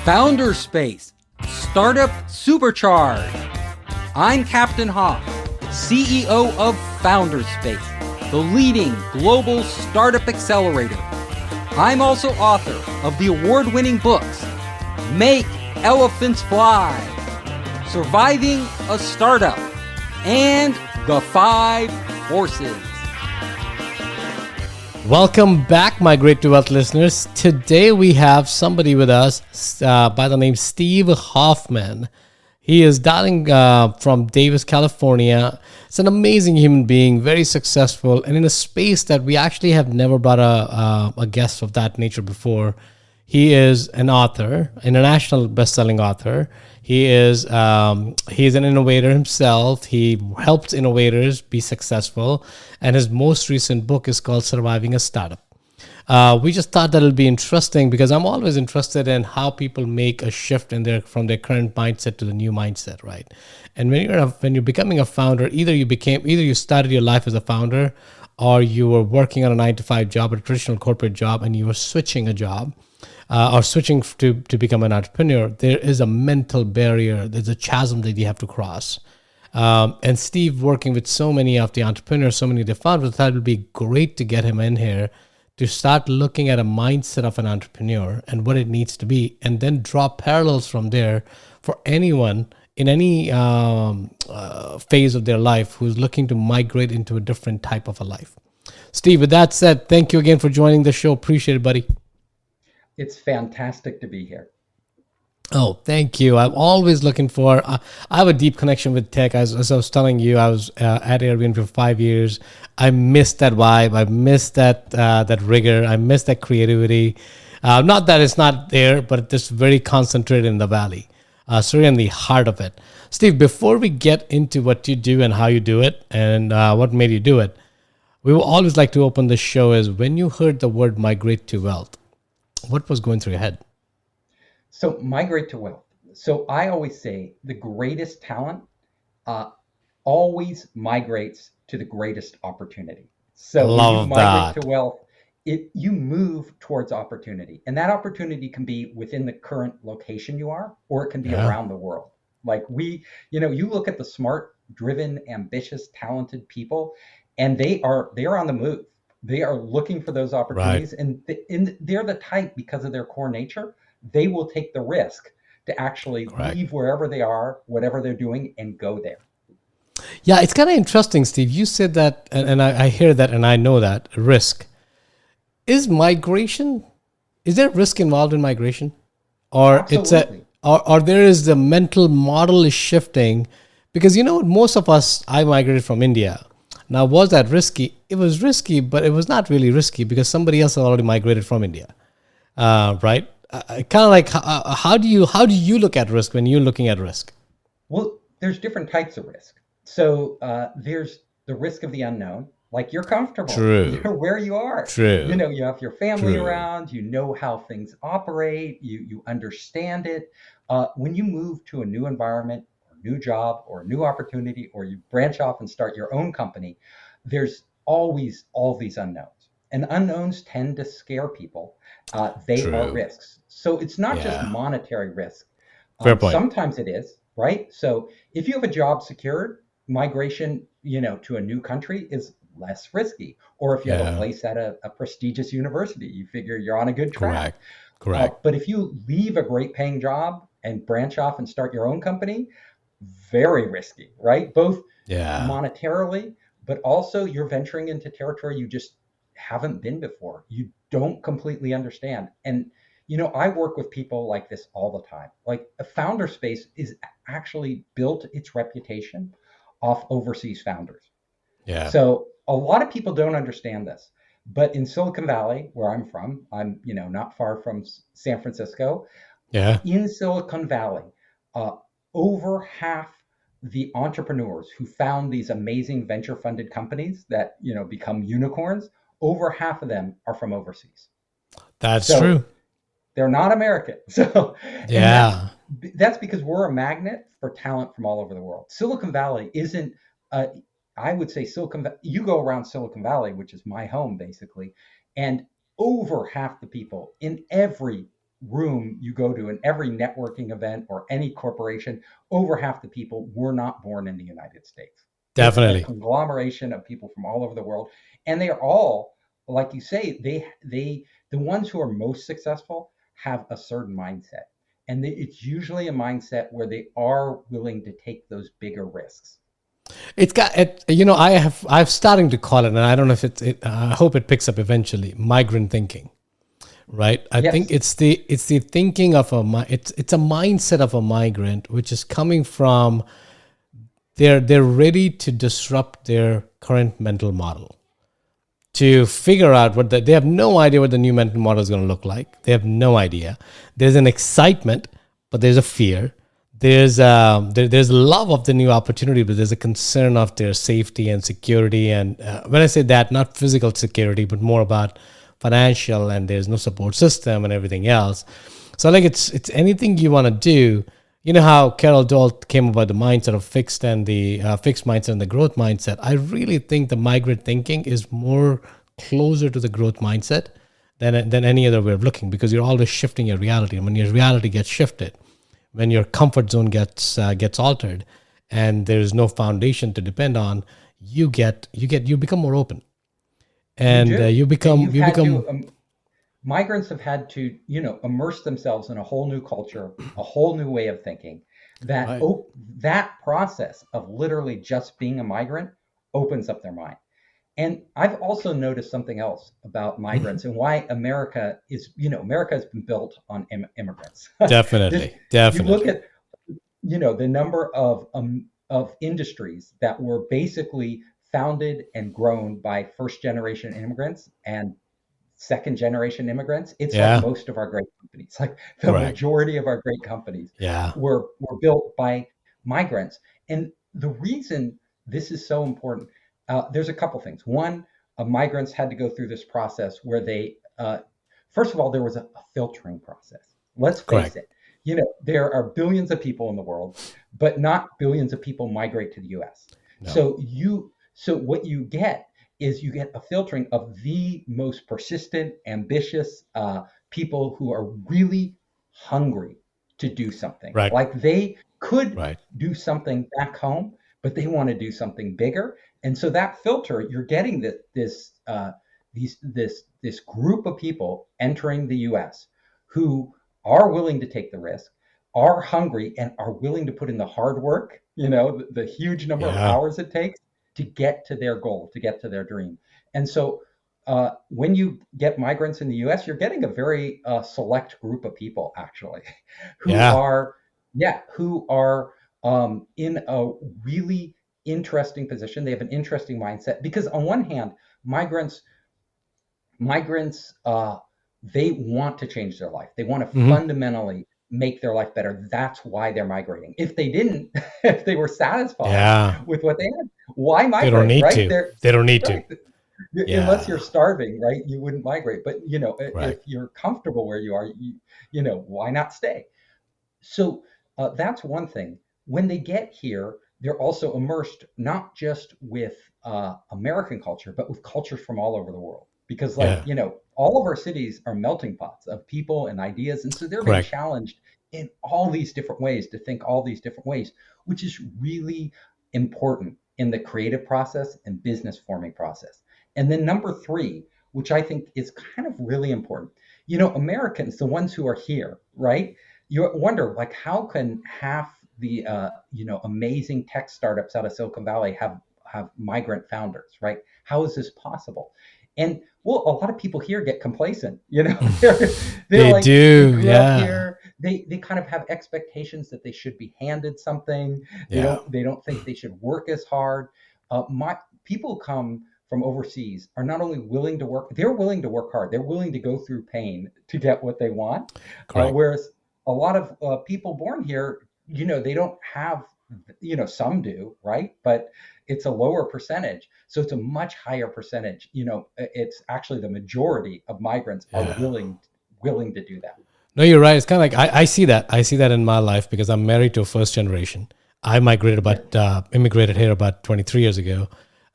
Founder Space, Startup Supercharged. I'm Captain Hoff, CEO of Founder Space, the leading global startup accelerator. I'm also author of the award-winning books, Make Elephants Fly, Surviving a Startup, and The 5 Forces. Welcome back, Migrate to Wealth listeners. Today we have somebody with us by the name Steve Hoffman. He is dialing from Davis, California. It's an amazing human being, very successful, and in a space that we actually have never brought a guest of that nature before. He is an author, international best-selling author. He's an innovator himself. He helps innovators be successful. And his most recent book is called Surviving a Startup. We just thought that it'll be interesting because I'm always interested in how people make a shift from their current mindset to the new mindset, right? And when you're becoming a founder, either you started your life as a founder, or you were working on a 9-to-5 job, a traditional corporate job, and you were switching a job. Or switching to become an entrepreneur, there is a mental barrier. There's a chasm that you have to cross. And Steve, working with so many of the entrepreneurs, so many of the founders, thought it would be great to get him in here to start looking at a mindset of an entrepreneur and what it needs to be, and then draw parallels from there for anyone in any phase of their life who's looking to migrate into a different type of a life. Steve, with that said, thank you again for joining the show. Appreciate it, buddy. It's fantastic to be here. Oh, thank you. I'm always looking for, I have a deep connection with tech. As I was telling you, I was at Airbnb for 5 years. I miss that vibe. I miss that rigor. I miss that creativity. Not that it's not there, but it's just very concentrated in the valley. So we're in the heart of it. Steve, before we get into what you do and how you do it and what made you do it, we will always like to open the show as when you heard the word migrate to wealth, what was going through your head? So migrate to wealth. So I always say the greatest talent always migrates to the greatest opportunity. So when you migrate to wealth, you move towards opportunity. And that opportunity can be within the current location you are, or it can be around the world. Like you look at the smart, driven, ambitious, talented people, and they are on the move. They are looking for those opportunities, right. And they're the type, because of their core nature, they will take the risk to actually leave wherever they are, whatever they're doing, and go there. Yeah, it's kind of interesting, Steve. You said that, and I hear that, and I know that, risk. Is there risk involved in migration? Or Absolutely. or there is the mental model is shifting? Because most of us, I migrated from India. Now, was that risky? It was risky, but it was not really risky because somebody else had already migrated from India, right? Kind of like, how do you look at risk when you're looking at risk? Well, there's different types of risk. So there's the risk of the unknown, like you're comfortable. True. You're where you are. True. You have your family around. You know how things operate. You understand it. When you move to a new environment, new job, or a new opportunity, or you branch off and start your own company, there's always all these unknowns. And unknowns tend to scare people. They are risks. So it's not just monetary risk. Fair point. Sometimes it is, right? So if you have a job secured, migration, to a new country is less risky. Or if you have a place at a prestigious university, you figure you're on a good track. Correct. But if you leave a great paying job and branch off and start your own company, very risky, right? Both monetarily, but also you're venturing into territory you just haven't been before. You don't completely understand. And, I work with people like this all the time. Like a founder space is actually built its reputation off overseas founders. Yeah. So a lot of people don't understand this, but in Silicon Valley, where I'm from, I'm, not far from San Francisco. Yeah. In Silicon Valley, over half the entrepreneurs who found these amazing venture funded companies that become unicorns, over half of them are from overseas. That's true. They're not American. So that's because we're a magnet for talent from all over the world. Silicon Valley isn't I would say you go around Silicon Valley, which is my home basically, and over half the people in every room you go to, in every networking event or any corporation, over half the people were not born in the United States. It's a Definitely. conglomeration of people from all over the world, and they are all, like you say, the ones who are most successful have a certain mindset, and it's usually a mindset where they are willing to take those bigger risks. It's got it. I'm starting to call it, and I don't know if I hope it picks up eventually. Migrant thinking, right? I think Yes, it's the thinking of it's a mindset of a migrant, which is coming from they're ready to disrupt their current mental model, to figure out they have no idea what the new mental model is going to look like. They have no idea. There's an excitement, but there's a fear. There's love of the new opportunity, but there's a concern of their safety and security. And when I say that, not physical security, but more about financial, and there's no support system and everything else. So like it's anything you want to do. You know how Carol Dweck came about the mindset of fixed and the fixed mindset and the growth mindset. I really think the migrant thinking is more closer to the growth mindset than any other way of looking, because you're always shifting your reality. And when your reality gets shifted, when your comfort zone gets altered, and there's no foundation to depend on, you become more open, you and do, you and become you've you had become to. Migrants have had to, immerse themselves in a whole new culture, a whole new way of thinking. That right. oh, that process of literally just being a migrant opens up their mind. And I've also noticed something else about Mhm. migrants and why America has been built on immigrants. This, Definitely, you look definitely. at, the number of industries that were basically founded and grown by first generation immigrants and second generation immigrants. It's like Yeah, most of our great companies, like the correct. majority of our great companies Yeah. were built by migrants. And the reason this is so important, there's a couple things. One, migrants had to go through this process where first of all, there was a filtering process. Let's face Correct. it. There are billions of people in the world, but not billions of people migrate to the US. No. So what you get is you get a filtering of the most persistent, ambitious people who are really hungry to do something. Right. Like they could Right. do something back home, but they want to do something bigger. And so that filter, you're getting this group of people entering the U.S. who are willing to take the risk, are hungry, and are willing to put in the hard work. The huge number of Yeah. hours it takes to get to their goal, to get to their dream. And so when you get migrants in the US, you're getting a very select group of people, actually, who Yeah. are, yeah, who are in a really interesting position. They have an interesting mindset because, on one hand, migrants, they want to change their life. They want to Hmm. fundamentally make their life better. That's why they're migrating. If they didn't, if they were satisfied Yeah. with what they had, why They don't migrate, need right? to. They don't need to. Right. Unless you're Yeah. starving, right? You wouldn't migrate. But if Correct. you're comfortable where you are, why not stay? So that's one thing. When they get here, they're also immersed not just with American culture, but with cultures from all over the world. Because, like, Yeah. all of our cities are melting pots of people and ideas. And so they're being Correct. challenged in all these different ways to think all these different ways, which is really important in the creative process and business forming process. And then number three, which I think is kind of really important, Americans, the ones who are here, right? You wonder, like, how can half the amazing tech startups out of Silicon Valley have migrant founders, right? How is this possible? And well, a lot of people here get complacent. They're They like, they do. grew up Yeah. here. They kind of have expectations that they should be handed something. They Yeah. don't they don't think they should work as hard. My people come from overseas are not only willing to work, they're willing to work hard. They're willing to go through pain to get what they want. Correct. Whereas a lot of people born here, they don't have, some do, right? But it's a lower percentage. So it's a much higher percentage. It's actually the majority of migrants are Yeah. willing to do that. No, you're right. It's kind of like I see that. I see that in my life because I'm married to a first generation. I Right. immigrated here about 23 years ago.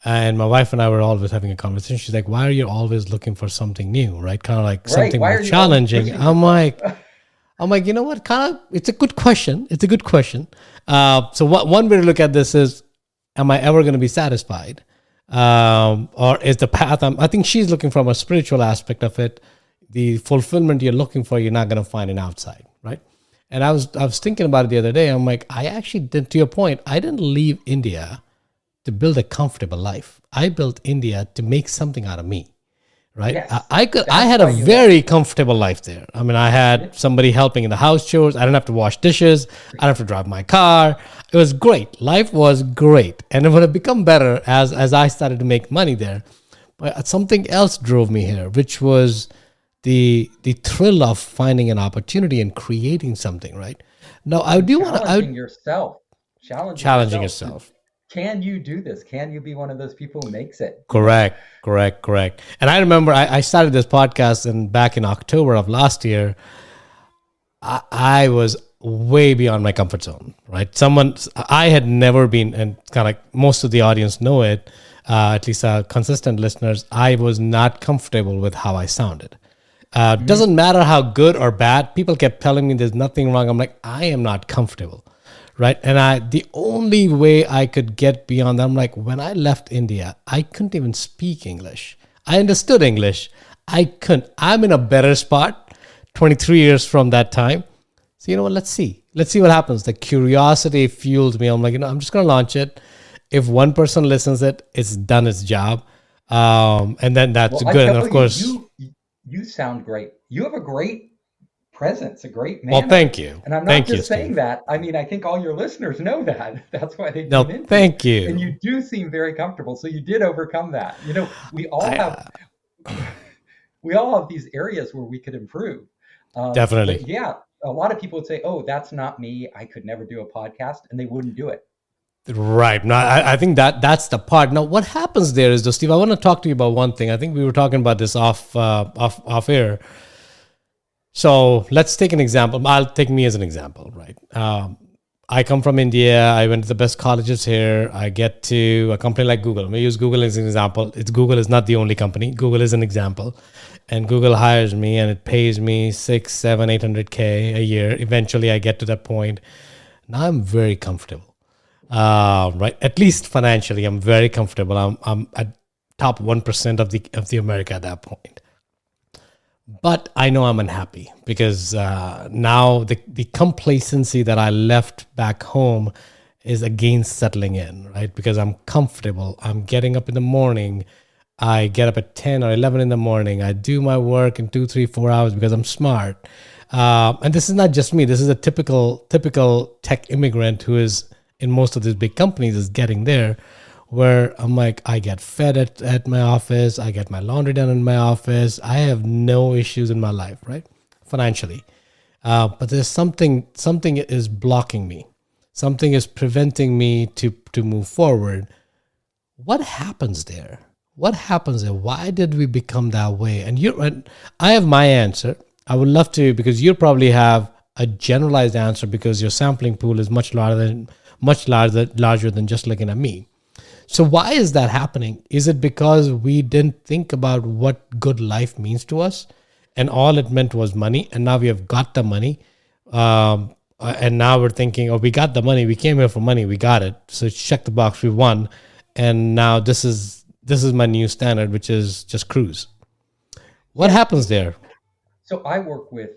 And my wife and I were always having a conversation. She's like, why are you always looking for something new? Right? Kind of like Right. something Why more are you always challenging. pushing I'm like, yourself? I'm like, you know what? Kind of, it's a good question. It's a good question. So one way to look at this is, am I ever going to be satisfied? Or is the path, I think she's looking from a spiritual aspect of it. The fulfillment you're looking for, you're not going to find it outside, right? And I was thinking about it the other day. I'm like, I actually did, to your point, I didn't leave India to build a comfortable life. I built India to make something out of me, right? Yes, I that's had a why you left. very comfortable life there. I mean, I Yeah. had somebody helping in the house chores. I didn't have to wash dishes. I didn't have to drive my car. It was great. Life was great. And it would have become better as I started to make money there. But something else drove me here, which was the thrill of finding an opportunity and creating something, right? Now, I And do want to, challenging yourself, challenging challenging yourself to, yourself. can you do this? Can you be one of those people who makes it? Correct. And I remember I started this podcast and back in October of last year, I was way beyond my comfort zone, right? I had never been, and kind of most of the audience know it, at least consistent listeners, I was not comfortable with how I sounded. Mhm. Doesn't matter how good or bad, people kept telling me there's nothing wrong. I'm like, I am not comfortable, right? And the only way I could get beyond that, I'm like, when I left India, I couldn't even speak English. I understood English. I couldn't. I'm in a better spot 23 years from that time. So, you know what? Let's see. Let's see what happens. The curiosity fuels me. I'm like, I'm just going to launch it. If one person listens it, it's done its job. And then that's Well, I good. And of tell you, course, you sound great. You have a great presence, a great well, manner. thank you. And I'm not Thank you, just saying Steve. that. I mean, I think all your listeners know that. That's why they tune No, into you. thank And you. you do seem very comfortable. So you did overcome that. I We all have these areas where we could improve. But definitely. yeah, a lot of people would say, "Oh, that's not me. I could never do a podcast," and they wouldn't do it. Right. No, I think that's the part. Now, what happens there is, though, Steve, I want to talk to you about one thing. I think we were talking about this off air. So let's take an example. I'll take me as an example, right? I come from India. I went to the best colleges here. I get to a company like Google. Let me use Google as an example. Google is not the only company. Google is an example, and Google hires me, and it pays me 6, 7, 800K a year. Eventually, I get to that point. Now I'm very comfortable, right? At least financially, I'm very comfortable. I'm at top 1% of the America at that point. But I know I'm unhappy because now the complacency that I left back home is again settling in, right? Because I'm comfortable. I'm getting up in the morning. I get up at 10 or 11 in the morning. I do my work in 2, 3, 4 hours because I'm smart. And this is not just me. This is a typical tech immigrant who is in most of these big companies is getting there, where I'm like, I get fed at my office, I get my laundry done in my office, I have no issues in my life, right? Financially. But there's something is blocking me. Something is preventing me to move forward. What happens there? What happens there? Why did we become that way? And I have my answer. I would love to, because you probably have a generalized answer because your sampling pool is much larger than just looking at me. So why is that happening? Is it because we didn't think about what good life means to us, and all it meant was money, and now we have got the money, and now we're thinking, oh, we got the money, we came here for money, we got it, so check the box, we won, and now this is my new standard, which is just cruise. What Yeah. happens there? So I work with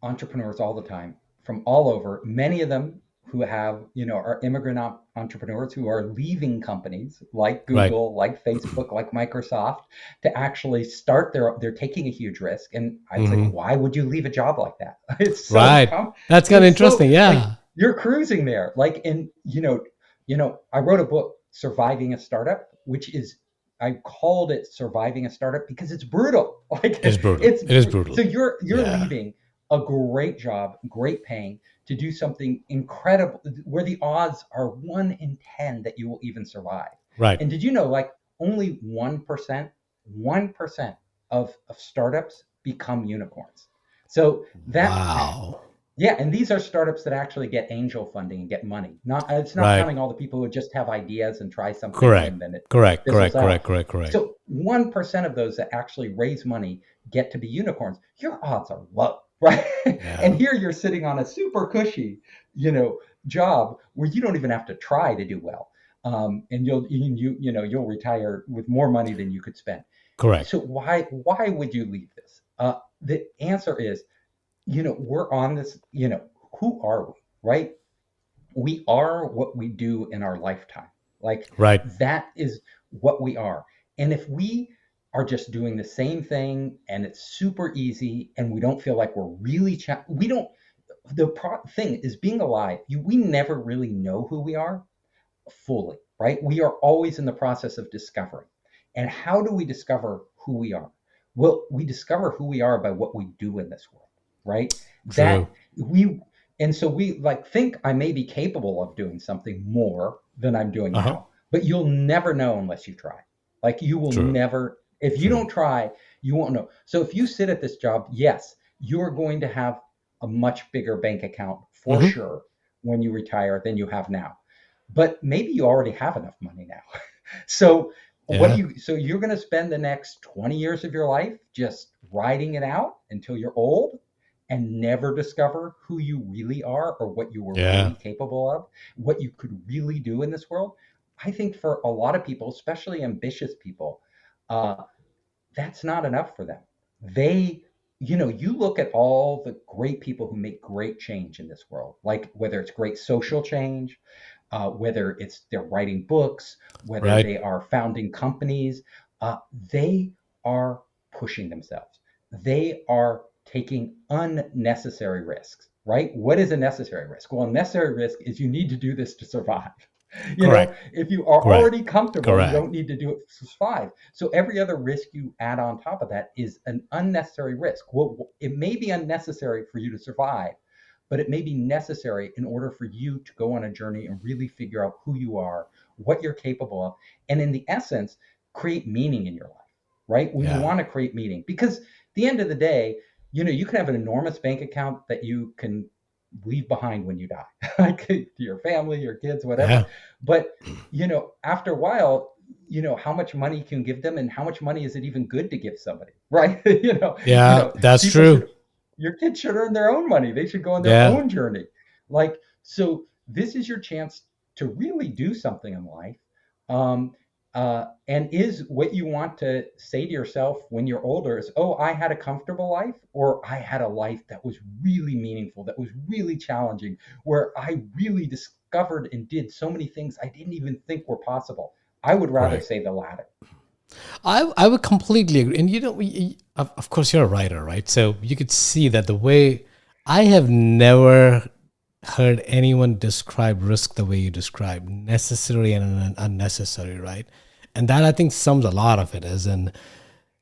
entrepreneurs all the time from all over, many of them who are immigrant entrepreneurs who are leaving companies like Right, Google, like Facebook, like Microsoft to actually they're taking a huge risk. And I'd say, hmm why would you leave a job like that? right. That's kind of It's so interesting. like Yeah. you're cruising there. Like, and I wrote a book, Surviving a Startup, which is I called it Surviving a Startup because it's brutal. Like It's brutal. it's It is so brutal. you're Yeah. leaving a great job, great paying, to do something incredible where the odds are 1 in 10 that you will even survive. Right. And did you know, like, only 1% of startups become unicorns? So that, Wow. yeah, and these are startups that actually get angel funding and get money. Not It's not Right. counting all the people who just have ideas and try something Correct. and then it Correct. fizzles Correct. out. Correct. Correct. Correct. So 1% of those that actually raise money get to be unicorns. Your odds are low. right? And Yeah. here you're sitting on a super cushy, job where you don't even have to try to do well. And you'll retire with more money than you could spend. Correct. So why would you leave this? The answer is, we're on this, who are we, right? We are what we do in our lifetime. Like, Right. that is what we are. And if we are just doing the same thing and it's super easy and we don't feel like we're really we don't thing is, being alive, we never really know who we are fully, right? We are always in the process of discovering. And how do we discover who we are? Well, we discover who we are by what we do in this world, right? True. That we and so we like think I may be capable of doing something more than I'm doing Uh-huh. now, but you'll never know unless you try. Like, you will True. never, if you True. don't try, you won't know. So if you sit at this job, yes, you're going to have a much bigger bank account for Hmm. sure when you retire than you have now. But maybe you already have enough money now. So Yeah. you're going to spend the next 20 years of your life just riding it out until you're old and never discover who you really are or what you were Yeah. really capable of, what you could really do in this world. I think for a lot of people, especially ambitious people, uh, that's not enough for them. They, you look at all the great people who make great change in this world, like whether it's great social change, whether it's they're writing books, whether Right. they are founding companies, they are pushing themselves. They are taking unnecessary risks, right? What is a necessary risk? Well, a necessary risk is you need to do this to survive. Correct. If you are Correct. already comfortable, you Correct. don't need to do it to survive. So every other risk you add on top of that is an unnecessary risk. Well, it may be unnecessary for you to survive, but it may be necessary in order for you to go on a journey and really figure out who you are, what you're capable of, and in the essence, create meaning in your life, right? We Yeah. want to create meaning because at the end of the day, you can have an enormous bank account that you can leave behind when you die, like to your family, your kids, whatever. Yeah. But, after a while, how much money you can give them and how much money is it even good to give somebody, right? Yeah. That's People true. should your kids should earn their own money. They should go on their Yeah. own journey. Like, so this is your chance to really do something in life. Um, and is what you want to say to yourself when you're older is, oh, I had a comfortable life, or I had a life that was really meaningful, that was really challenging, where I really discovered and did so many things I didn't even think were possible. I would rather Correct. say the latter. I would completely agree. And of course, you're a writer, right? So you could see that the way I have never heard anyone describe risk the way you describe necessary and unnecessary, right? And that I think sums a lot of it as in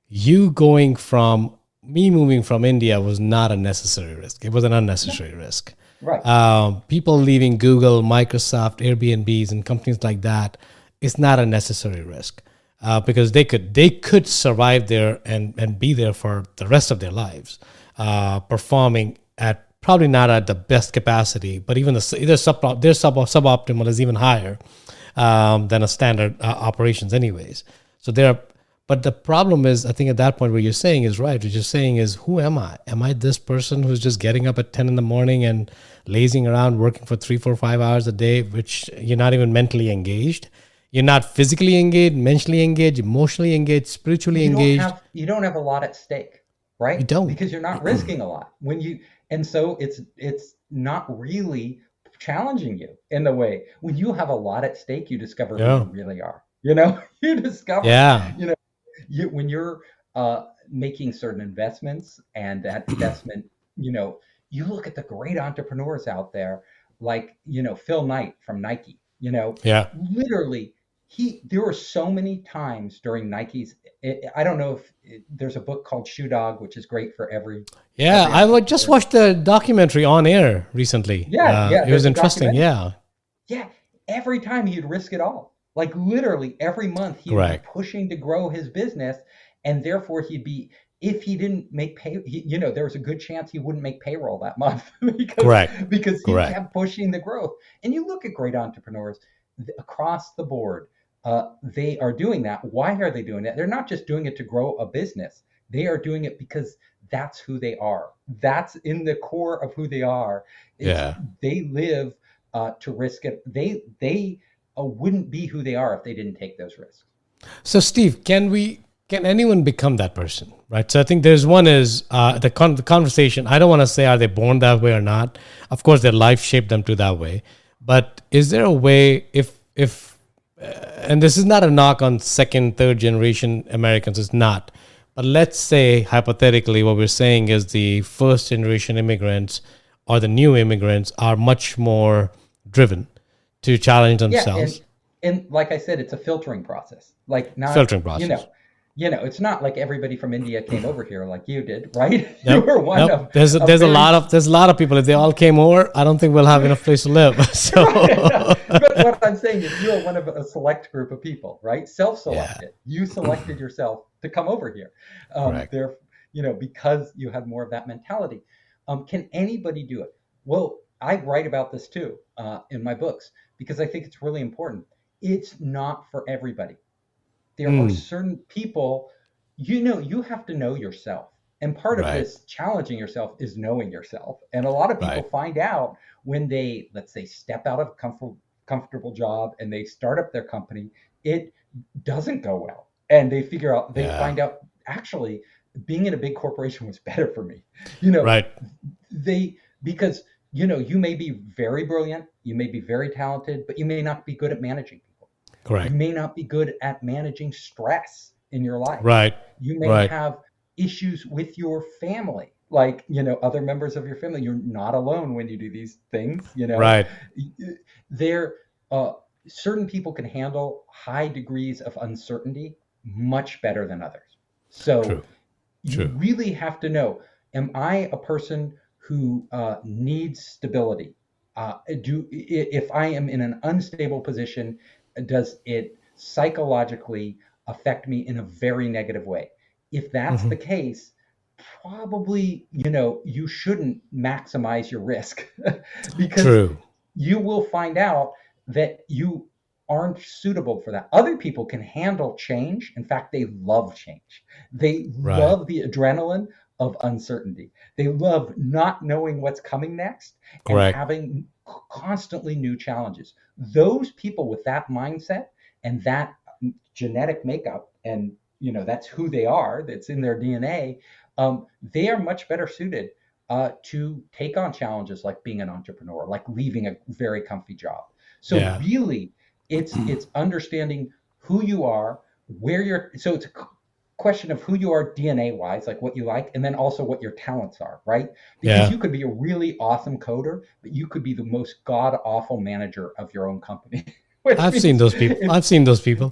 you going from me moving from India was not a necessary risk. It was an unnecessary risk. Right. People leaving Google, Microsoft, Airbnbs, and companies like that is not a necessary risk because they could survive there and be there for the rest of their lives, performing at probably not at the best capacity, but even their suboptimal is even higher than a standard operations, anyways. So they're but the problem is, I think at that point, what you're saying is right. What you're saying is, who am I? Am I this person who's just getting up at 10 in the morning and lazing around, working for 3, 4, 5 hours a day, which you're not even mentally engaged? You're not physically engaged, mentally engaged, emotionally engaged, spiritually engaged. You don't have a lot at stake, You right? don't. Because you're not risking a lot when you and so it's not really challenging you in the way. When you have a lot at stake, you discover who you Yeah. really are. You discover, Yeah. when you're making certain investments, and that investment, you look at the great entrepreneurs out there, like, Phil Knight from Nike, Yeah. literally, there were so many times during Nike's, I don't know if there's a book called Shoe Dog, which is great for Yeah. every I would just entrepreneur. watched the documentary on air recently. Yeah, yeah, It was there's a interesting. documentary. Yeah. Yeah, every time he'd risk it all. Like, literally every month he would be Correct. pushing to grow his business, and therefore if he didn't make there was a good chance he wouldn't make payroll that month because Correct. he Correct. kept pushing the growth. And you look at great entrepreneurs across the board, they are doing that. Why are they doing that? They're not just doing it to grow a business. They are doing it because that's who they are. That's in the core of who they are. It's Yeah. they live to risk it. They wouldn't be who they are if they didn't take those risks. So, Steve, can anyone become that person? Right. So, I think there's one is the conversation. I don't want to say are they born that way or not. Of course, their life shaped them to that way. But is there a way if and this is not a knock on second, third generation Americans, it's not. But let's say hypothetically, what we're saying is the first generation immigrants or the new immigrants are much more driven to challenge Yeah, themselves. and like I said, it's a filtering process. Like not, Filtering process. It's not like everybody from India came over here like you did, right? You Yep. were one Yep. of There's a there's a very lot of people. If they all came over, I don't think we'll have enough place to live. So no, but what I'm saying is you are one of a select group of people, right? yeah, Self-selected. You selected yourself to come over here. correct. There, because you had more of that mentality. Can anybody do it? Well, I write about this too in my books because I think it's really important. It's not for everybody. There are Mm, certain people, you have to know yourself. And part of right. this challenging yourself is knowing yourself. And a lot of people Right. find out when they, let's say, step out of a comfortable job and they start up their company, it doesn't go well. And they Yeah. find out actually being in a big corporation was better for me. You know, Right. they, because, you may be very brilliant, you may be very talented, but you may not be good at managing people. You Correct. may not be good at managing stress in your life. Right. You may Right. have issues with your family, like, other members of your family. You're not alone when you do these things. Right. There, certain people can handle high degrees of uncertainty much better than others. So True. you True. really have to know, am I a person who needs stability? If I am in an unstable position, does it psychologically affect me in a very negative way? If that's Hmm. the case, probably, you shouldn't maximize your risk because True. you will find out that you aren't suitable for that. Other people can handle change. In fact, they love change. They Right. love the adrenaline of uncertainty. They love not knowing what's coming next and Correct. having constantly new challenges. Those people with that mindset and that genetic makeup, and that's who they are, that's in their DNA, they are much better suited to take on challenges like being an entrepreneur, like leaving a very comfy job. So Yeah. really, it's understanding who you are, where you're. So it's a question of who you are DNA wise, like what you like, and then also what your talents are, right? Because Yeah. you could be a really awesome coder, but you could be the most god awful manager of your own company, which I've seen means those people. I've seen those people.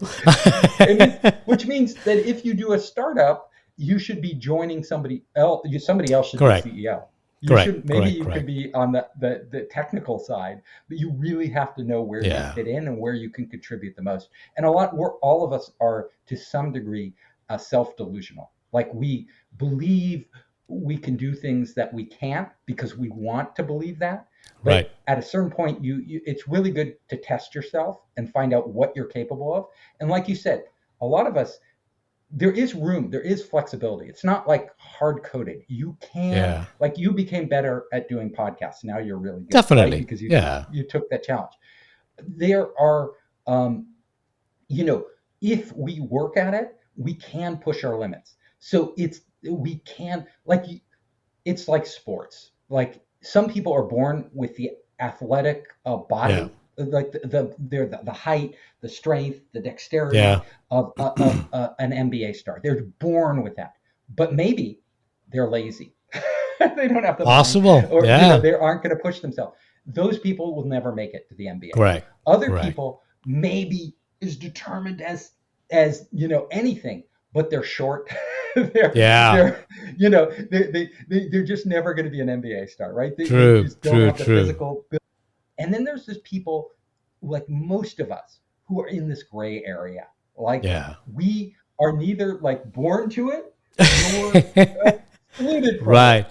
which means that if you do a startup, you should be joining somebody else. Somebody else should be Correct. CEO. You should Correct. maybe Correct. you could Correct. be on the technical side, but you really have to know where you Yeah. fit in and where you can contribute the most. And a lot, we're all of us are to some degree self-delusional. Like we believe we can do things that we can't because we want to believe that. Right. But at a certain point, it's really good to test yourself and find out what you're capable of. And like you said, a lot of us, there is room, there is flexibility. It's not like hard coded. You can, Yeah. like you became better at doing podcasts. Now you're really good, right? Definitely. Because Yeah. you took that challenge. There are, um, you know, if we work at it, we can push our limits. So we can, like, it's like sports. Like some people are born with the athletic Yeah. body, like they're the height, the strength, the dexterity Yeah. of an NBA star. They're born with that. But maybe they're lazy. They don't have the money, Possible. or Yeah. they aren't going to push themselves. Those people will never make it to the NBA. Correct. Other Correct. people maybe is determined as anything, but they're short. Yeah. They're they're just never going to be an NBA star, right? They True. just don't True. have the True. physical. And then there's just people like most of us who are in this gray area. Like Yeah. we are neither like born to it nor excluded from it. Right.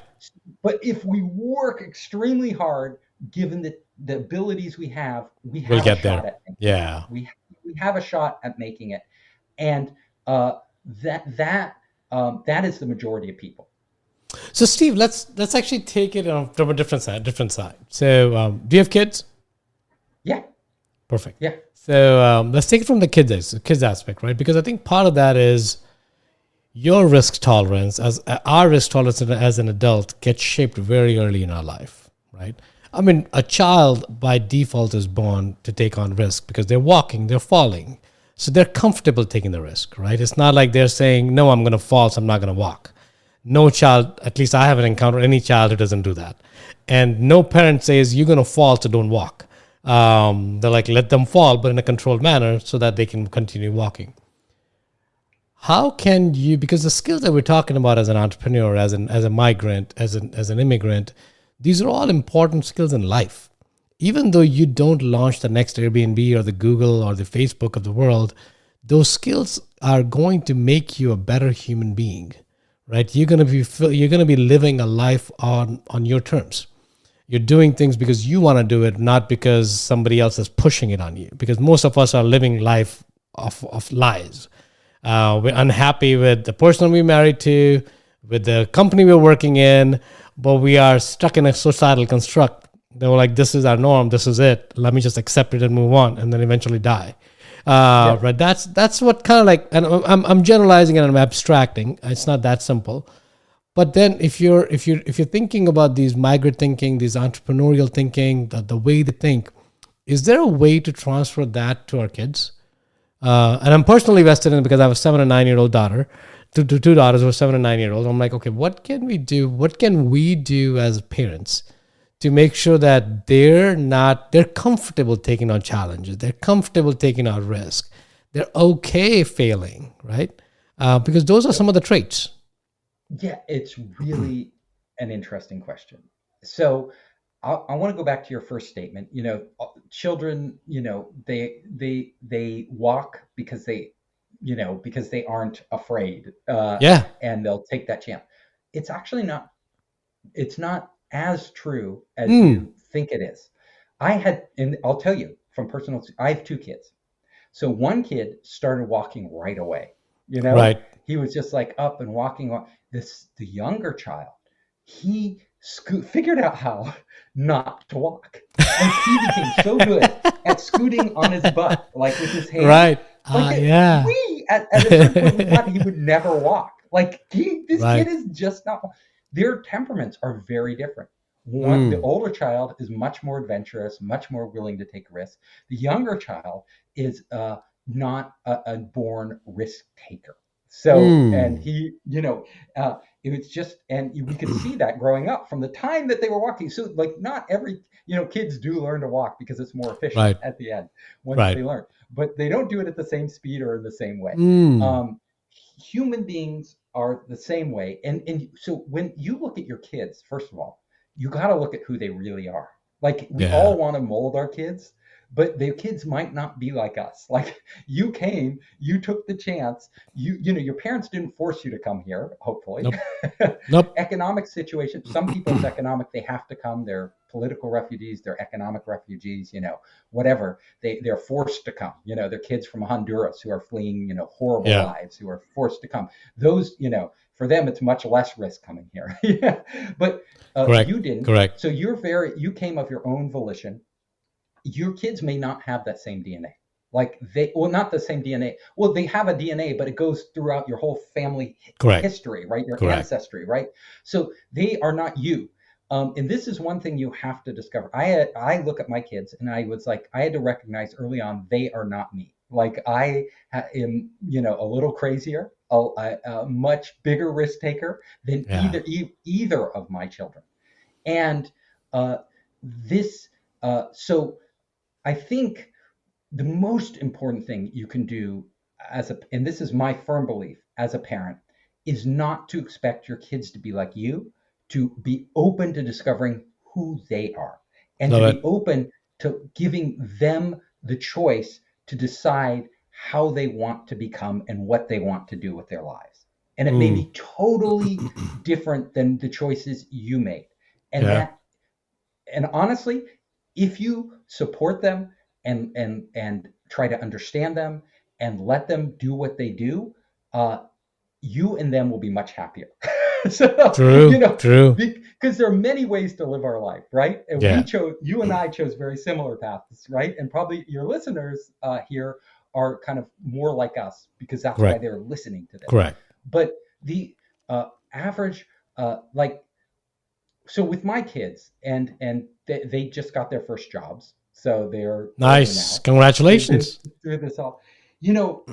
But if we work extremely hard, given the abilities we We'll have a get shot there. at making it. Yeah. We have a shot at making it, and that is the majority of people. So Steve, let's actually take it from a different side. Different side. So, do you have kids? Yeah, Perfect. yeah, So let's take it from the kids aspect, right? Because I think part of that is your risk tolerance, as our risk tolerance as an adult, gets shaped very early in our life, right? I mean, a child by default is born to take on risk because they're walking, they're falling, so they're comfortable taking the risk, right? It's not like they're saying, "No, I'm going to fall, so I'm not going to walk." No child, at least I haven't encountered any child who doesn't do that. And no parent says, "You're going to fall, so don't walk." They're like, let them fall, but in a controlled manner so that they can continue walking. How can you, because the skills that we're talking about as an entrepreneur, as a migrant, as an immigrant, these are all important skills in life. Even though you don't launch the next Airbnb or the Google or the Facebook of the world, those skills are going to make you a better human being, right? You're gonna be living a life on your terms. You're doing things because you want to do it, not because somebody else is pushing it on you. Because most of us are living life of lies. We're unhappy with the person we're married to, with the company we're working in, but we are stuck in a societal construct. They were like, this is our norm, this is it. Let me just accept it and move on, and then eventually die. yep, Right? That's what kind of like, and I'm generalizing and I'm abstracting. It's not that simple. But then if you're thinking about these migrant thinking, these entrepreneurial thinking, the way they think, is there a way to transfer that to our kids? And I'm personally vested in it because I have a 7 and 9 year old daughter, two daughters who are 7 and 9 year olds. I'm like, okay, what can we do? What can we do as parents to make sure that they're comfortable taking on challenges, they're comfortable taking on risk, they're okay failing, right? Because those are yep. some of the traits. Yeah, it's really an interesting question. So I want to go back to your first statement. Children, they walk because because they aren't afraid, Yeah. and they'll take that chance. It's actually not. It's not as true as Mm, you think it is. And I'll tell you from personal. I have two kids. So one kid started walking right away. You know, right. he was just like up and walking. The younger child, he figured out how not to walk. Like he became so good at scooting on his butt, like with his hands, Right. like that. Yeah. We at a certain point we thought he would never walk. Like this kid Right. is just not. Their temperaments are very different. The Mm, older child is much more adventurous, much more willing to take risks. The younger child is not a born risk taker. So, and mm. he, it was just, and we could see that growing up from the time that they were walking. So, like, not every, kids do learn to walk because it's more efficient Right. at the end once Right. they learn, but they don't do it at the same speed or in the same way. Mm. Um, Human beings are the same way. And so when you look at your kids, first of all, you got to look at who they really are. Like we Yeah. all want to mold our kids, but their kids might not be like us. Like you came, you took the chance. Your parents didn't force you to come here, hopefully. Nope. Nope. Economic situation. Some people it's economic, they have to come. They're political refugees, they're economic refugees, whatever. They're forced to come. They're kids from Honduras who are fleeing, horrible Yeah. lives, who are forced to come. Those, for them it's much less risk coming here. Yeah. But Correct. you didn't. Correct. So you came of your own volition. Your kids may not have that same DNA. Like not the same DNA. Well, they have a DNA, but it goes throughout your whole family Correct. history, right? Your Correct. ancestry, right? So they are not you. And this is one thing you have to discover. I look at my kids and I had to recognize early on they are not me. Like am, a little crazier, a much bigger risk taker than Yeah. either of my children. And uh, this, so I think the most important thing you can do and this is my firm belief as a parent, is not to expect your kids to be like you, to be open to discovering who they are and to Love be it. open to giving them the choice to decide how they want to become and what they want to do with their lives. And it may Mm. be totally different than the choices you made. And Yeah. that and honestly, if you support them and try to understand them and let them do what they do, uh, you and them will be much happier. So, True. True. because there are many ways to live our life, right? And Yeah. you and I chose very similar paths, right? And probably your listeners here are kind of more like us because that's why Correct. they're listening to this. Correct. But the average, like, so with my kids, and they just got their first jobs, so they're older Nice. now. They've been Congratulations. through this all. You know,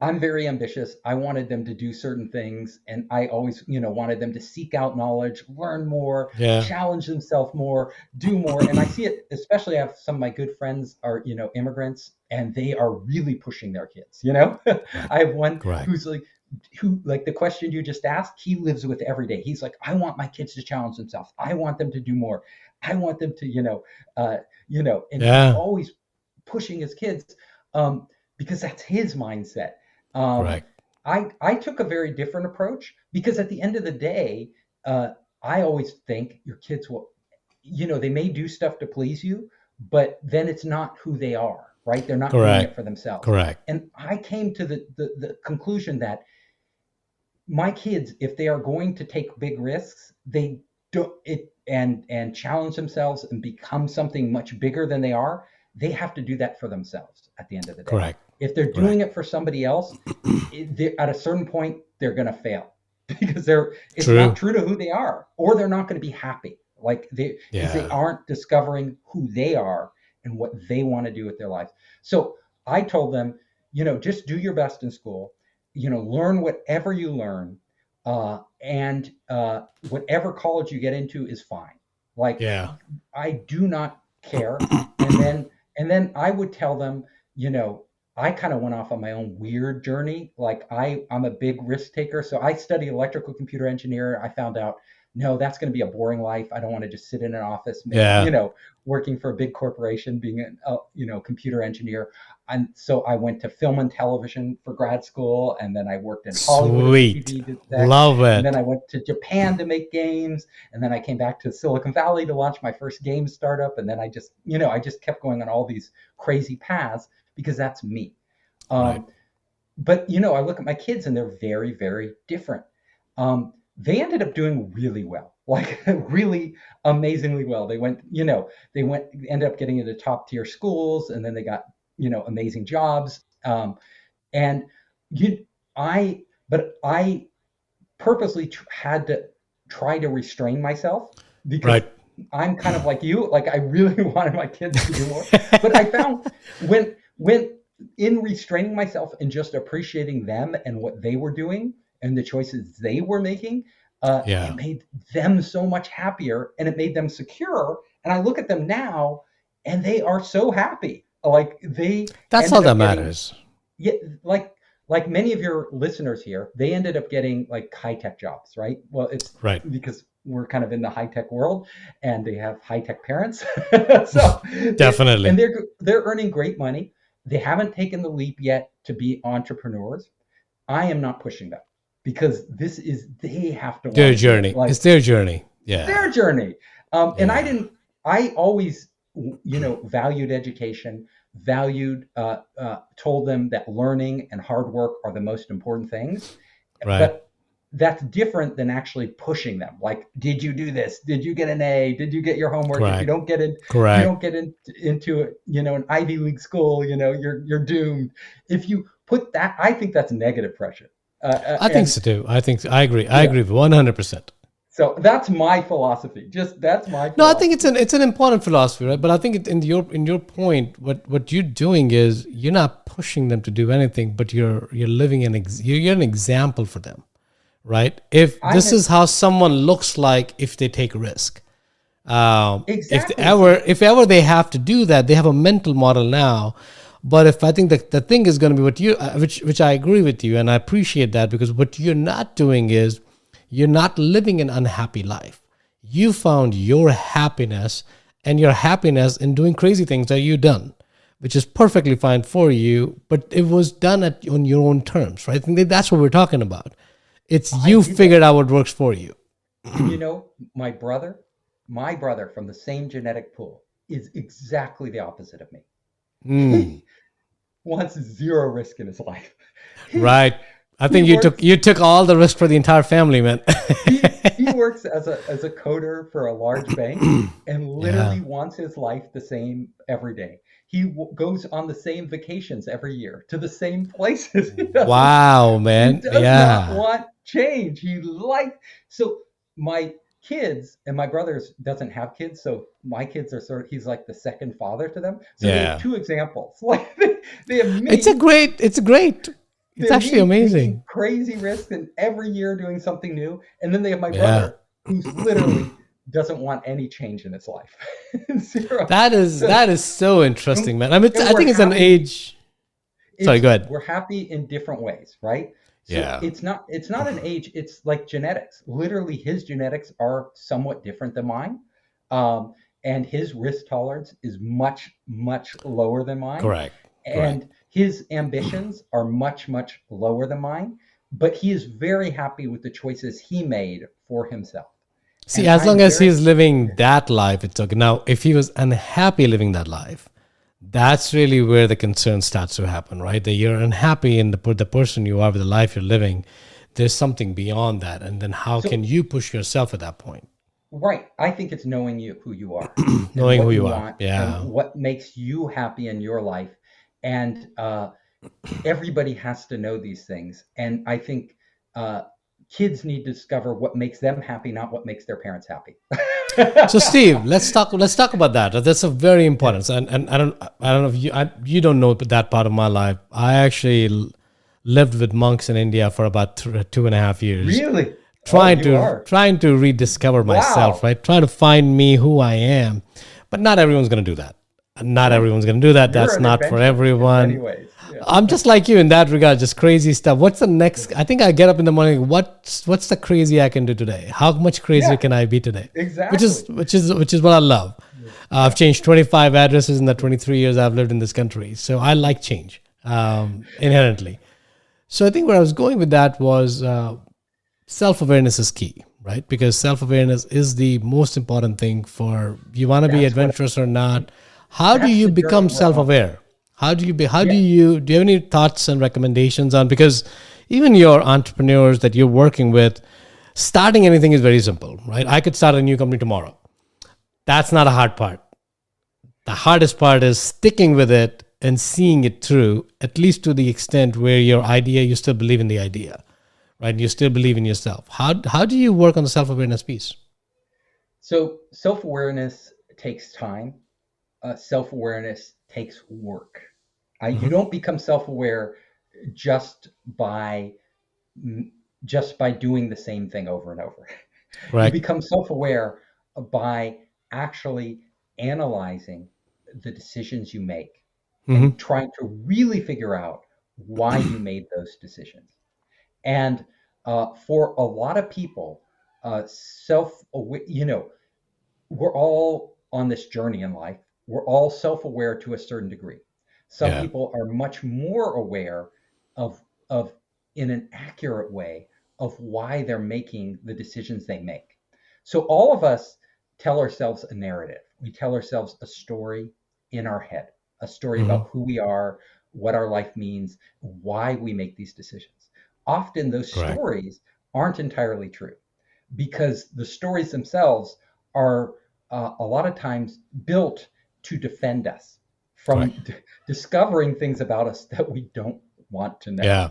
I'm very ambitious. I wanted them to do certain things, and I always, wanted them to seek out knowledge, learn more, Yeah. challenge themselves more, do more. And I see it, especially I have some of my good friends are, immigrants, and they are really pushing their kids. Correct. I have one Correct. who like the question you just asked, he lives with every day. He's like, I want my kids to challenge themselves. I want them to do more. I want them to, and he's Yeah. always pushing his kids. Because that's his mindset. Um, Correct. I took a very different approach because at the end of the day, I always think your kids will, they may do stuff to please you, but then it's not who they are, right? They're not doing it Correct. for themselves. Correct. And I came to the conclusion that my kids, if they are going to take big risks, they do it and challenge themselves and become something much bigger than they are. They have to do that for themselves at the end of the day. Correct. If they're Correct. doing it for somebody else, at a certain point they're going to fail because it's True. not true to who they are, or they're not going to be happy. Like they Yeah. aren't discovering who they are and what they want to do with their lives. So I told them, just do your best in school, learn whatever you learn, and whatever college you get into is fine. Like Yeah. I do not care. And then I would tell them, I kind of went off on my own weird journey. Like I'm a big risk taker. So I studied electrical computer engineer. I found out, no, that's going to be a boring life. I don't want to just sit in an office, Yeah. working for a big corporation, being a computer engineer. And so I went to film and television for grad school. And then I worked in Hollywood as a Sweet. TV exec. Love And then it. I went to Japan to make games. And then I came back to Silicon Valley to launch my first game startup. And then I just kept going on all these crazy paths because that's me. Right. But I look at my kids and they're very, very different. They ended up doing really well, like really amazingly well. They ended up getting into top tier schools, and then they got amazing jobs. And you, but I purposely had to try to restrain myself because Right. I'm kind of like you. Like I really wanted my kids to do more, but I found when in restraining myself and just appreciating them and what they were doing and the choices they were making, it Yeah. made them so much happier and it made them secure. And I look at them now, and they are so happy. Like they That's all ended that up getting, matters. yeah, like many of your listeners here, they ended up getting like high tech jobs, right? Well, it's Right. because we're kind of in the high tech world, and they have high tech parents, so and Definitely. they're earning great money. They haven't taken the leap yet to be entrepreneurs. I am not pushing them because they have to Their want to do it. journey. Like It's their journey. Yeah. their journey. And Yeah. I always, valued education, told them that learning and hard work are the most important things. Right. But that's different than actually pushing them. Like, did you do this? Did you get an A? Did you get your homework? If you Correct. don't get in, if you Correct. don't get into an Ivy League school, you're doomed. If you put that, I think that's negative pressure. I think And so too. I agree. I yeah, agree 100%. so that's my philosophy. Just that's my No, I think it's philosophy. an important philosophy, right? But I think in your point, what you're doing is you're not pushing them to do anything, but you're living you're an example for them, right? If I'm this a, is how someone looks like if they take a risk, exactly. if ever they have to do that, they have a mental model now. But if I think that the thing is going to be what you, which I agree with you, and I appreciate that because what you're not doing is you're not living an unhappy life. You found your happiness and your happiness in doing crazy things that you've done, which is perfectly fine for you, but it was done on your own terms, right? I think that's what we're talking about. It's I you did that. figured out what works for you. And my brother from the same genetic pool is exactly the opposite of me. Mm, He wants zero risk in his life. He, right. I he think works you took all the risk for the entire family, man. he works as a coder for a large bank and Yeah. literally wants his life the same every day. He goes on the same vacations every year to the same places. Wow, He man. does not Yeah. want change. So my kids and my brothers doesn't have kids, so my kids are he's like the second father to them. So they have Yeah. two examples. Like they have It's a me great, it's great. It's actually taking amazing. crazy risks and every year doing something new. And then they have my Yeah. brother who's literally doesn't want any change in his life. Zero. So That is so interesting, and, man. I mean, and I we're think it's an happy. age. Sorry, go ahead. We're happy in different ways, right? So Yeah. it's not an age, it's like genetics. Literally his genetics are somewhat different than mine. Um, and his risk tolerance is much, much lower than mine. Correct. Correct. And his ambitions are much, much lower than mine, but he is very happy with the choices he made for himself. See, And as long I'm as very, he's living that life, it's okay. Now, if he was unhappy living that life, that's really where the concern starts to happen, right? That you're unhappy in the person you are with the life you're living. There's something beyond that. And then how can so you push yourself at that point? right. I think it's knowing who you are and Knowing who what you you are. want and Yeah. what makes you happy in your life. And everybody has to know these things. And I think uh, kids need to discover what makes them happy, not what makes their parents happy. So Steve, let's talk about that. That's a very Yeah. important. And I don't know if you don't know that part of my life. I actually lived with monks in India for about 2.5 years, Really? Oh, you are. trying to rediscover myself, Wow. right? Trying to find me, who I am. But not everyone's going to do that. Not Right. everyone's going to do that. You're That's an not for adventurer in many everyone. ways. Yeah. I'm just like you in that regard, just crazy stuff. What's the next? I think I get up in the morning. What's the crazy I can do today? How much crazier Yeah, can I be today? exactly. Which is what I love. I've Yeah. changed 25 addresses in the 23 years I've lived in this country, so I like change inherently. So I think where I was going with that was self awareness is key, right? Because self awareness is the most important thing for you want to be That's what adventurous or not. How do that's you the journey become we're self on. aware? Yeah. Do you have any thoughts and recommendations on, because even your entrepreneurs that you're working with, starting anything is very simple, right? I could start a new company tomorrow. That's not a hard part. The hardest part is sticking with it and seeing it through, at least to the extent where your idea, you still believe in the idea, right? You still believe in yourself. How do you work on the self awareness piece? So self-awareness takes time. Self-awareness takes work. You Hmm. don't become self-aware just by just by doing the same thing over and over. You Correct. become self-aware by actually analyzing the decisions you make Hmm. and trying to really figure out why you made those decisions. And for a lot of people, we're all on this journey in life. We're all self-aware to a certain degree. Some Yeah. people are much more aware of of in an accurate way of why they're making the decisions they make. So all of us tell ourselves a narrative. We tell ourselves a story in our head, a story Hmm. about who we are, what our life means, why we make these decisions. Often those Correct. stories aren't entirely true because the stories themselves are a lot of times built to defend us Correct. from discovering things about us that we don't want to know. Yeah.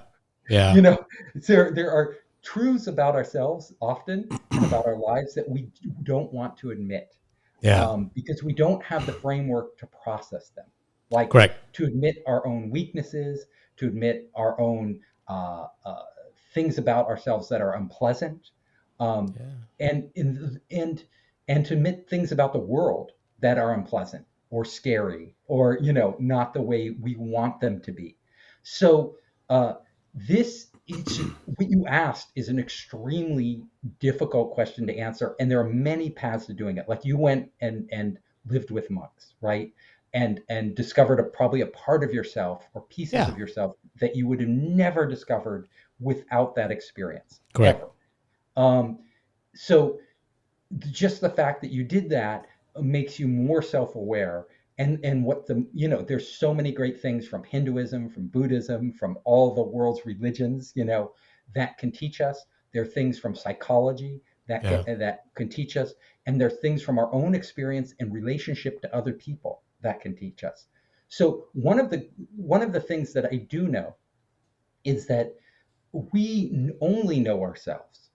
Yeah. You know, there are truths about ourselves often and about our lives that we don't want to admit Yeah. because we don't have the framework to process them. Like Correct. to admit our own weaknesses, to admit our own things about ourselves that are unpleasant, um, Yeah. and and to admit things about the world that are unpleasant or scary or not the way we want them to be. So uh, this it's what you asked is an extremely difficult question to answer, and there are many paths to doing it. Like you went and lived with monks, right? And discovered probably a part of yourself or pieces Yeah. of yourself that you would have never discovered without that experience Correct. ever. Um, so just the fact that you did that makes you more self-aware and what there's so many great things from Hinduism, from Buddhism, from all the world's religions, that can teach us. There are things from psychology Yeah. that can teach us, and there are things from our own experience and relationship to other people that can teach us. So one of the things that I do know is that we only know ourselves.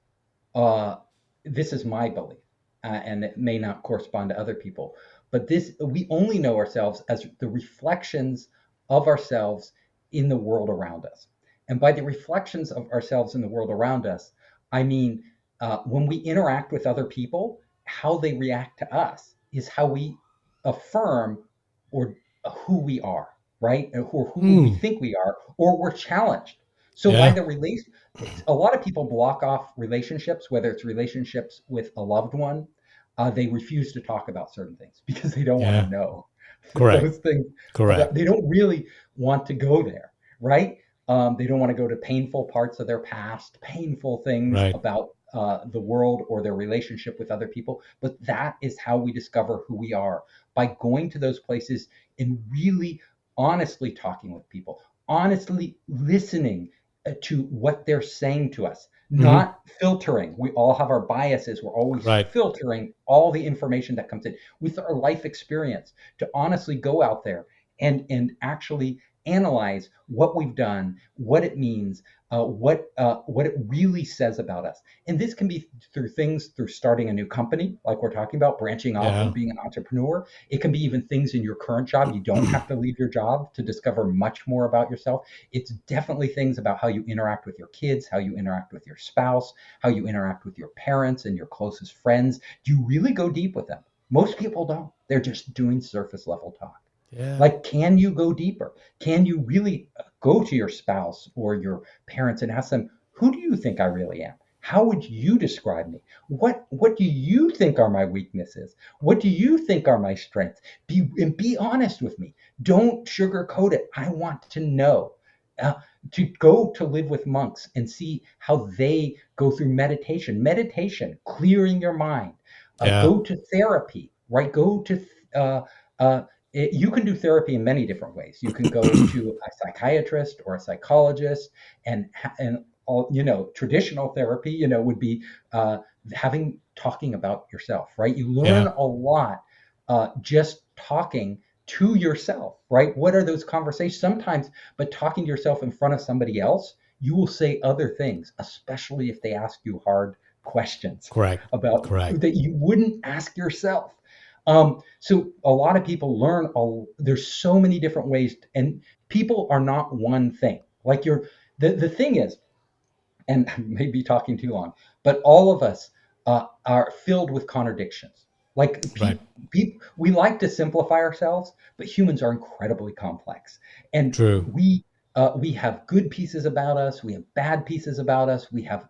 Uh, this is my belief, and it may not correspond to other people, but this we only know ourselves as the reflections of ourselves in the world around us. And by the reflections of ourselves in the world around us, I mean when we interact with other people, how they react to us is how we affirm or who we are, right? Or who we Hmm. think we are, or we're challenged. So by Yeah. the a lot of people block off relationships, whether it's relationships with a loved one. They refuse to talk about certain things because they don't want to Yeah. know Correct. those things Correct. they don't really want to go there, right? They don't want to go to painful parts of their past, painful things Right. about the world or their relationship with other people. But that is how we discover who we are, by going to those places and really honestly talking with people, honestly listening to what they're saying to us, Hmm. not filtering. We all have our biases. We're always Right. filtering all the information that comes in with our life experience, to honestly go out there and actually analyze what we've done, what it means, what it really says about us. And this can be through starting a new company, like we're talking about, branching off Yeah. and being an entrepreneur. It can be even things in your current job. You don't have to leave your job to discover much more about yourself. It's definitely things about how you interact with your kids, how you interact with your spouse, how you interact with your parents and your closest friends. Do you really go deep with them? Most people don't. They're just doing surface level talk. Yeah. Like, can you go deeper? Can you really go to your spouse or your parents and ask them, who do you think I really am? How would you describe me? What do you think are my weaknesses? What do you think are my strengths? Be honest with me. Don't sugarcoat it. I want to know. Uh, to go to live with monks and see how they go through meditation, clearing your mind. Yeah. Go to therapy, right? Go to uh, uh, you can do therapy in many different ways. You can go to a psychiatrist or a psychologist, and all traditional therapy, would be talking about yourself, right? You learn Yeah. a lot just talking to yourself, right? What are those conversations? Sometimes, but talking to yourself in front of somebody else, you will say other things, especially if they ask you hard questions Correct. about Correct. that you wouldn't ask yourself. So a lot of people learn. There's so many different ways, and people are not one thing. Like the thing is, and maybe talking too long, but all of us are filled with contradictions. Like Right. we like to simplify ourselves, but humans are incredibly complex, and True. we have good pieces about us, we have bad pieces about us, we have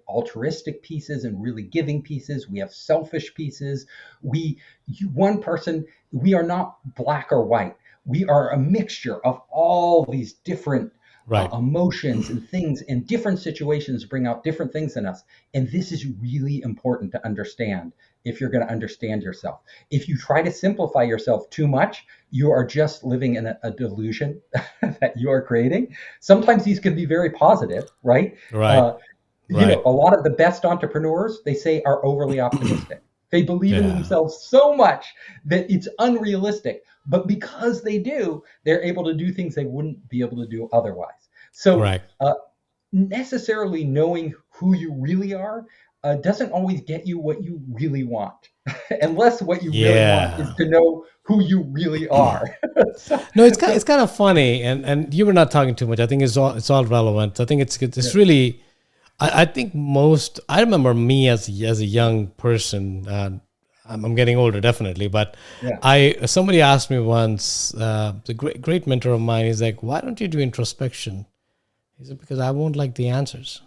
altruistic pieces and really giving pieces, we have selfish pieces. One person, we are not black or white. We are a mixture of all these different Right. emotions and things, and different situations bring out different things in us. And this is really important to understand if you're going to understand yourself. If you try to simplify yourself too much, you are just living in a delusion that you are creating. Sometimes these can be very positive, right? Right. Uh, Right. a lot of the best entrepreneurs, they say, are overly optimistic. They believe in Yeah. themselves so much that it's unrealistic. But because they do, they're able to do things they wouldn't be able to do otherwise. So, Correct. necessarily knowing who you really are doesn't always get you what you really want, unless what you really want is Yeah. to know who you really are. so, No, it's so kind of funny, and you were not talking too much. I think it's all relevant. I think yeah, it's really. I think most. I remember me as a young person. I'm getting older, definitely, but yeah, I somebody asked me once. The great mentor of mine is like, "Why don't you do introspection?" He said, "Because I won't like the answers."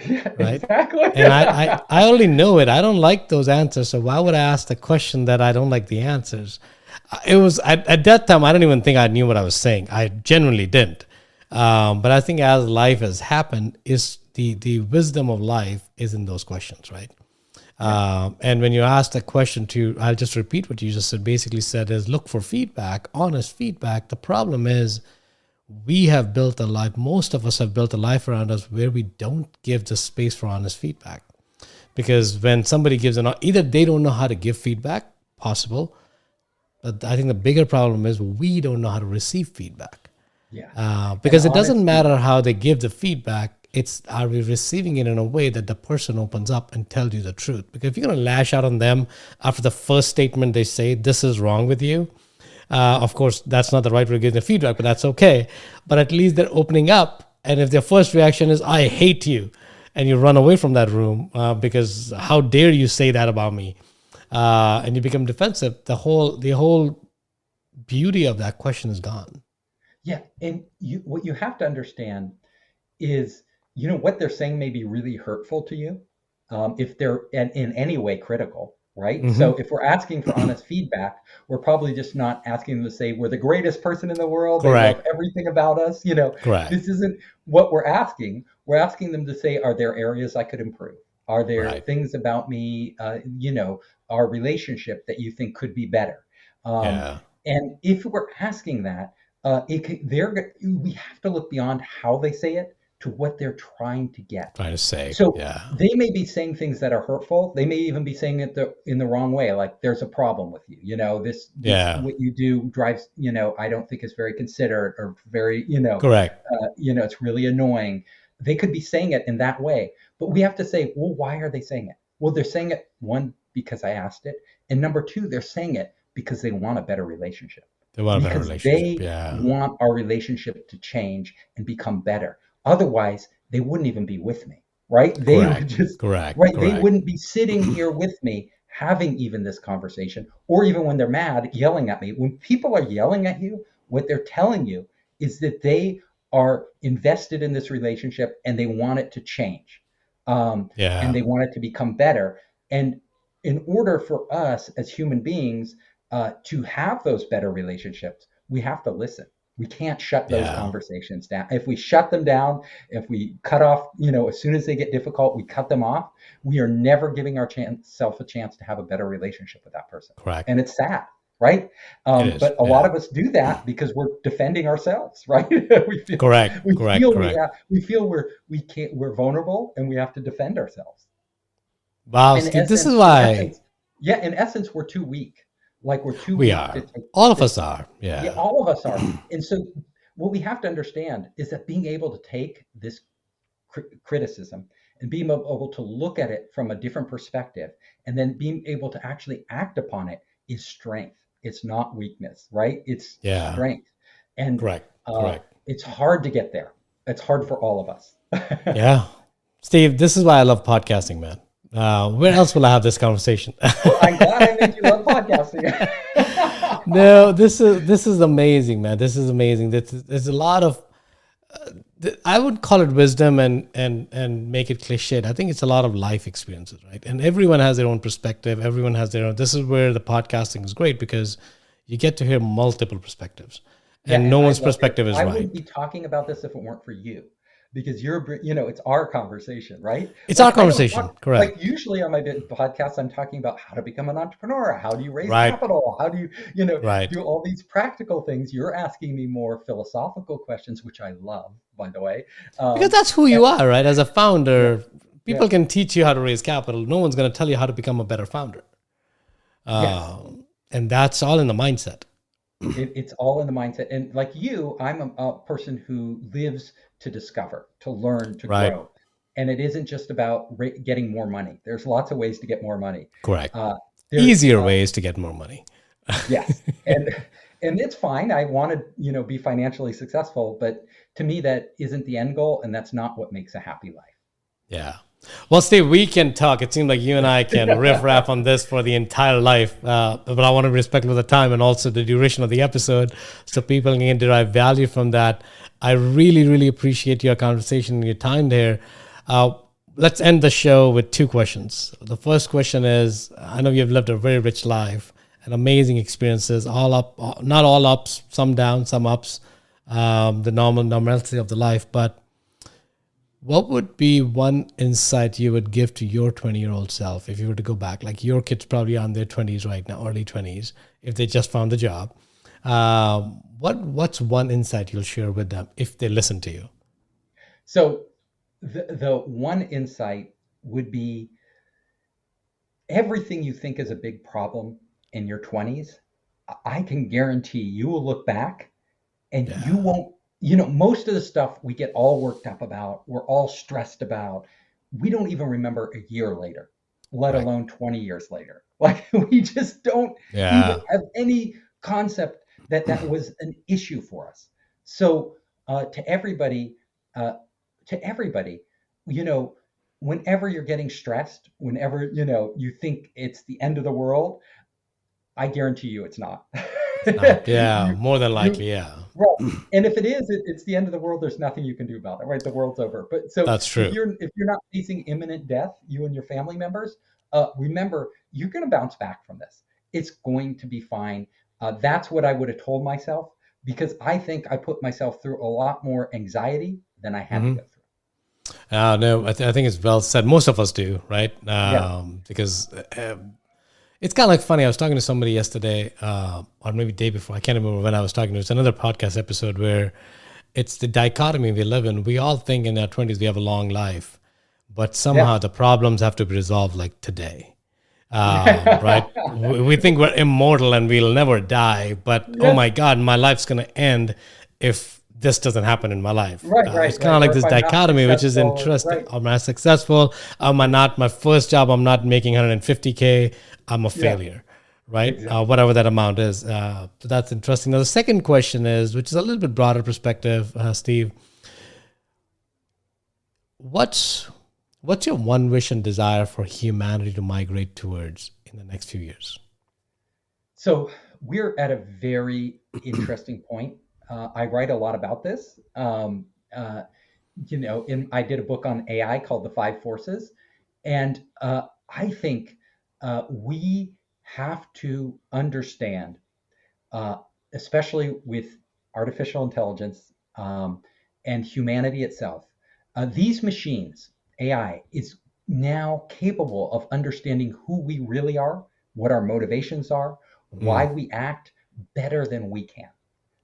yeah, Right? exactly. And I already know it. I don't like those answers. So why would I ask the question that I don't like the answers? It was at that time, I don't even think I knew what I was saying. I genuinely didn't. But I think as life has happened, is the wisdom of life is in those questions, right? And when you asked a question I'll just repeat what you just said, basically said is look for feedback, honest feedback. The problem is we have built a life, most of us have built a life around us where we don't give the space for honest feedback. Because when somebody gives either they don't know how to give feedback, possible, but I think the bigger problem is we don't know how to receive feedback. Yeah. Because it doesn't matter how they give the feedback. Are we receiving it in a way that the person opens up and tells you the truth? Because if you're going to lash out on them after the first statement they say, this is wrong with you, of course, that's not the right way to give the feedback, but that's okay. But at least they're opening up. And if their first reaction is, I hate you, and you run away from that room because how dare you say that about me, and you become defensive, the whole beauty of that question is gone. Yeah. And what you have to understand is, what they're saying may be really hurtful to you if they're in any way critical, right? Mm-hmm. So if we're asking for honest feedback, we're probably just not asking them to say we're the greatest person in the world. Correct. They love everything about us. Correct. This isn't what we're asking. We're asking them to say, are there areas I could improve? Are there things about me, our relationship that you think could be better? And if we're asking that, we have to look beyond how they say it to what they're trying to get. So they may be saying things that are hurtful. They may even be saying it in the wrong way. Like there's a problem with you. This what you do drives, I don't think is very considerate or very, correct. It's really annoying. They could be saying it in that way, but we have to say, well, why are they saying it? Well, they're saying it, one, because I asked it. And number two, they're saying it because they want a better relationship. They want our relationship to change and become better. Otherwise, they wouldn't even be with me, right? They would just correct. They wouldn't be sitting here with me having even this conversation, or even when they're mad, yelling at me. When people are yelling at you, what they're telling you is that they are invested in this relationship and they want it to change, and they want it to become better. And in order for us as human beings to have those better relationships, we have to listen. We can't shut those conversations down. If we shut them down, if we cut off, as soon as they get difficult, we cut them off, we are never giving ourselves a chance to have a better relationship with that person. Correct. And it's sad, right? But a lot of us do that because we're defending ourselves, right? We feel we're vulnerable and we have to defend ourselves. Wow, Steve, this is why. In essence, we're too weak. Like we're too. We are. All of us are. Yeah. All of us are. And so, what we have to understand is that being able to take this criticism and being able to look at it from a different perspective, and then being able to actually act upon it is strength. It's not weakness, right? It's strength. And correct. It's hard to get there. It's hard for all of us. Yeah, Steve, this is why I love podcasting, man. Where else will I have this conversation? Well, I'm glad I made you love podcasting. No, this is amazing, man. This is amazing. There's a lot of, I would call it wisdom and make it cliched. I think it's a lot of life experiences, right? And everyone has their own perspective. Everyone has their own. This is where the podcasting is great because you get to hear multiple perspectives, and no one's perspective is right. I wouldn't be talking about this if it weren't for you. Because it's our conversation, right? It's our conversation, correct. Like usually on my podcast, I'm talking about how to become an entrepreneur, how do you raise capital, how do you, do all these practical things. You're asking me more philosophical questions, which I love, by the way. Because that's who you are, right? As a founder, people can teach you how to raise capital. No one's going to tell you how to become a better founder. And that's all in the mindset. It's all in the mindset. And like you, I'm a person who lives to discover, to learn, to grow. And it isn't just about getting more money. There's lots of ways to get more money. Correct. Easier ways to get more money. Yes. And it's fine. I want to, be financially successful, but to me, that isn't the end goal. And that's not what makes a happy life. Yeah. Well, Steve, we can talk. It seems like you and I can riff-raff on this for the entire life. But I want to be respectful of the time and also the duration of the episode so people can derive value from that. I really, really appreciate your conversation and your time there. Let's end the show with two questions. The first question is, I know you've lived a very rich life and amazing experiences, all up, not all ups, some downs, some ups, the normalcy of the life. But What would be one insight you would give to your 20-year-old self if you were to go back? Like your kids probably are in their 20s right now, early 20s, if they just found the job. What's one insight you'll share with them if they listen to you? So the one insight would be everything you think is a big problem in your 20s, I can guarantee you will look back and you Yeah, won't, most of the stuff we get all worked up about, we're all stressed about, we don't even remember a year later, let right. alone 20 years later. Like we just don't even Yeah, have any concept that that was an issue for us. So to everybody, uh, to everybody, you know, whenever you're getting stressed, whenever, you think it's the end of the world, I guarantee you it's not. it's not. Yeah, you, more than you, likely. Yeah, right. And if it is, it's the end of the world. There's nothing you can do about it, right? The world's over. But so that's if true. you're not facing imminent death, you and your family members, remember you're going to bounce back from this. It's going to be fine. That's what I would have told myself because I think I put myself through a lot more anxiety than I had to Hmm. go through. No, I think it's well said. Most of us do, right? Yeah. Because it's kind of like funny. I was talking to somebody yesterday, or maybe day before. I can't remember when I was talking to. It's another podcast episode where it's the dichotomy we live in. We all think in our 20s we have a long life, but somehow Yeah. the problems have to be resolved like today. Right? We think we're immortal and we'll never die, but oh Yes. my God, my life's going to end if this doesn't happen in my life. Right. It's Right. kind Right. of like Or if this I'm not dichotomy, which is successful, or interesting. right. Am I successful? Am I not? My first job, I'm not making 150K. I'm a Yeah. failure, right? Exactly. Whatever that amount is. So that's interesting. Now, the second question is, which is a little bit broader perspective, Steve. What's what's your one wish and desire for humanity to migrate towards in the next few years? So we're at a very interesting point. I write a lot about this. I did a book on AI called The Five Forces, and I think we have to understand, uh, especially with artificial intelligence and humanity itself, these machines, AI, is now capable of understanding who we really are, what our motivations are, why Mm, we act better than we can.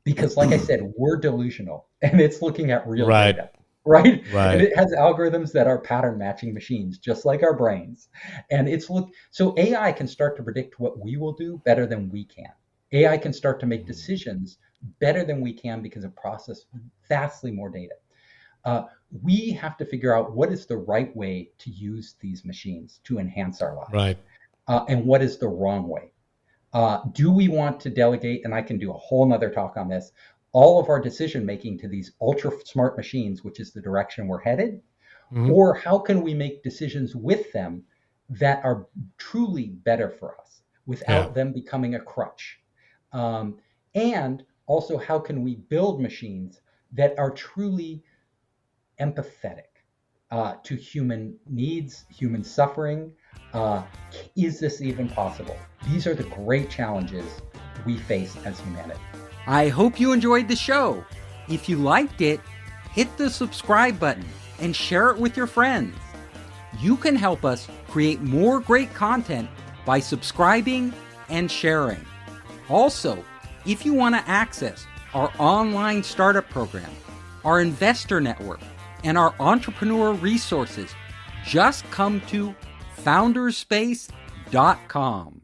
Because, like I said, we're delusional and it's looking at real right, data, right? And right. it has algorithms that are pattern matching machines, just like our brains. And so AI can start to predict what we will do better than we can. AI can start to make decisions better than we can because it processes vastly more data. Uh, we have to figure out what is the right way to use these machines to enhance our lives Right. and what is the wrong way. Do we want to delegate, and I can do a whole nother talk on this, all of our decision making to these ultra smart machines, which is the direction we're headed? Hmm. Or how can we make decisions with them that are truly better for us Yeah. without them becoming a crutch? Um, and also, how can we build machines that are truly empathetic to human needs, human suffering? Uh, is this even possible? These are the great challenges we face as humanity. I hope you enjoyed the show. If you liked it, hit the subscribe button and share it with your friends. You can help us create more great content by subscribing and sharing. Also, if you want to access our online startup program, our investor network, and our entrepreneur resources, just come to founderspace.com.